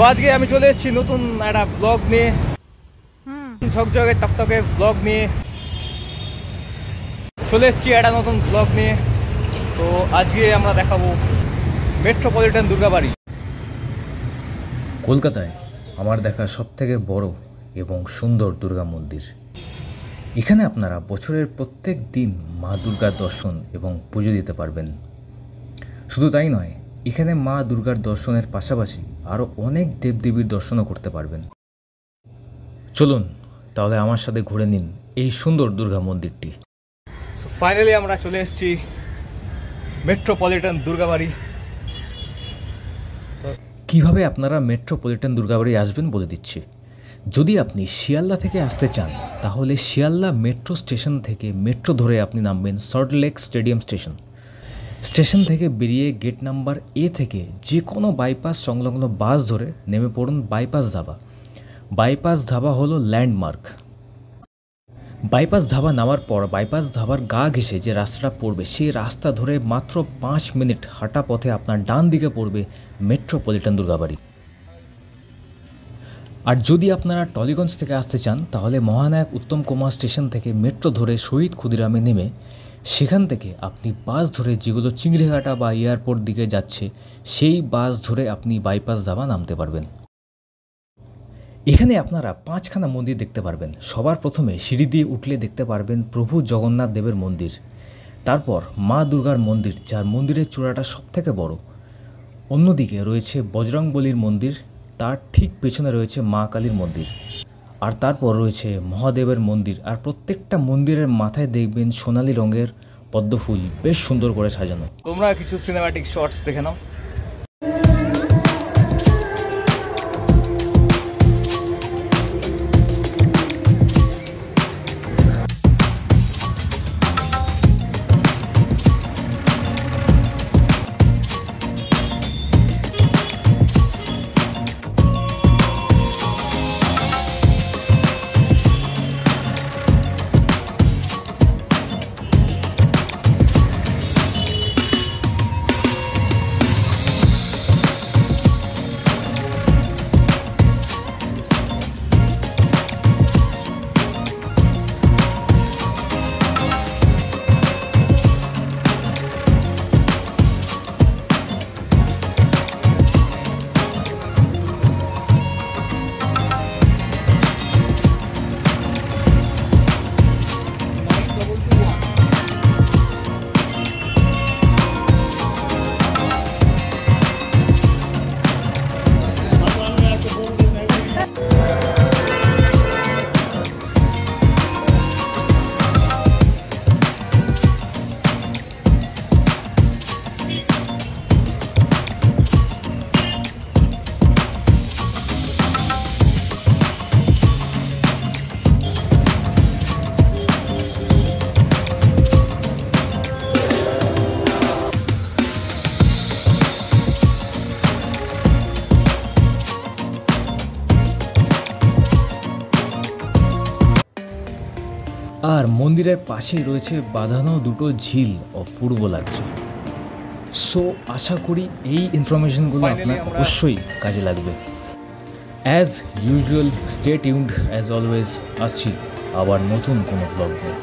তো আজকে আমি চলে এসেছি নতুন একটা ব্লগ নিয়ে, ঝকঝকে টকটকে ব্লগ নিয়ে চলে এসেছি একটা নতুন ব্লগ নিয়ে। তো আজকে আমরা দেখাবো মেট্রোপলিটন দুর্গাবাড়ি। কলকাতায় আমার দেখা সবথেকে বড় এবং সুন্দর দুর্গা মন্দির। এখানে আপনারা বছরের প্রত্যেক দিন মা দুর্গার দর্শন এবং পুজো দিতে পারবেন। শুধু তাই নয়, এখানে মা দুর্গার দর্শনের পাশাপাশি আরও অনেক দেবদেবীর দর্শনও করতে পারবেন। চলুন তাহলে আমার সাথে ঘুরে নিন এই সুন্দর দুর্গা মন্দিরটি। সো ফাইনালি আমরা চলে এসেছি মেট্রোপলিটন দুর্গাবাড়ি। কিভাবে আপনারা মেট্রোপলিটন দুর্গাবাড়ি আসবেন বলে দিচ্ছি। যদি আপনি শিয়ালদা থেকে আসতে চান তাহলে শিয়ালদা মেট্রো স্টেশন থেকে মেট্রো ধরে আপনি নামবেন সল্টলেক স্টেডিয়াম স্টেশন থেকে বেরিয়ে গেট নাম্বার এ থেকে যে কোনো বাইপাস সংলগ্ন বাস ধরে নেমে পড়ুন বাইপাস ধাবা হলো ল্যান্ডমার্ক। বাইপাস ধাবা নামার পর বাইপাস ধাবার গা ঘেঁষে যে রাস্তাটা পড়বে সেই রাস্তা ধরে মাত্র 5 মিনিট হাঁটা পথে আপনার ডান দিকে পড়বে মেট্রোপলিটন দুর্গাবাড়ি। আর যদি আপনারা টলিগঞ্জ থেকে আসতে চান তাহলে মহানায়ক উত্তম কুমার স্টেশন থেকে মেট্রো ধরে শহীদ ক্ষুদিরামে নেমে সেখান থেকে আপনি বাস ধরে যেগুলো চিংড়িঘাটা বা এয়ারপোর্ট দিকে যাচ্ছে সেই বাস ধরে আপনি বাইপাস ধাবা নামতে পারবেন। এখানে আপনারা 5খানা মন্দির দেখতে পারবেন। সবার প্রথমে সিঁড়ি দিয়ে উঠলে দেখতে পারবেন প্রভু জগন্নাথ দেবের মন্দির, তারপর মা দুর্গার মন্দির যার মন্দিরের চূড়াটা সবথেকে বড়। অন্যদিকে রয়েছে বজরংবলীর মন্দির, তার ঠিক পেছনে রয়েছে মা কালীর মন্দির, আর তারপর রয়েছে মহাদেবের মন্দির। আর প্রত্যেকটা মন্দিরের মাথায় দেখবেন সোনালী রঙের পদ্মফুল বেশ সুন্দর করে সাজানো। তোমরা কিছু সিনেম্যাটিক শর্টস দেখে নাও। আর মন্দিরের পাশেই রয়েছে বাঁধানো দুটো ঝিল, অপূর্ব লাগছে। সো আশা করি এই ইনফরমেশনগুলো আপনার অবশ্যই কাজে লাগবে। As usual stay tuned as always, আসছি আবার নতুন কোনো ব্লগ নিয়ে।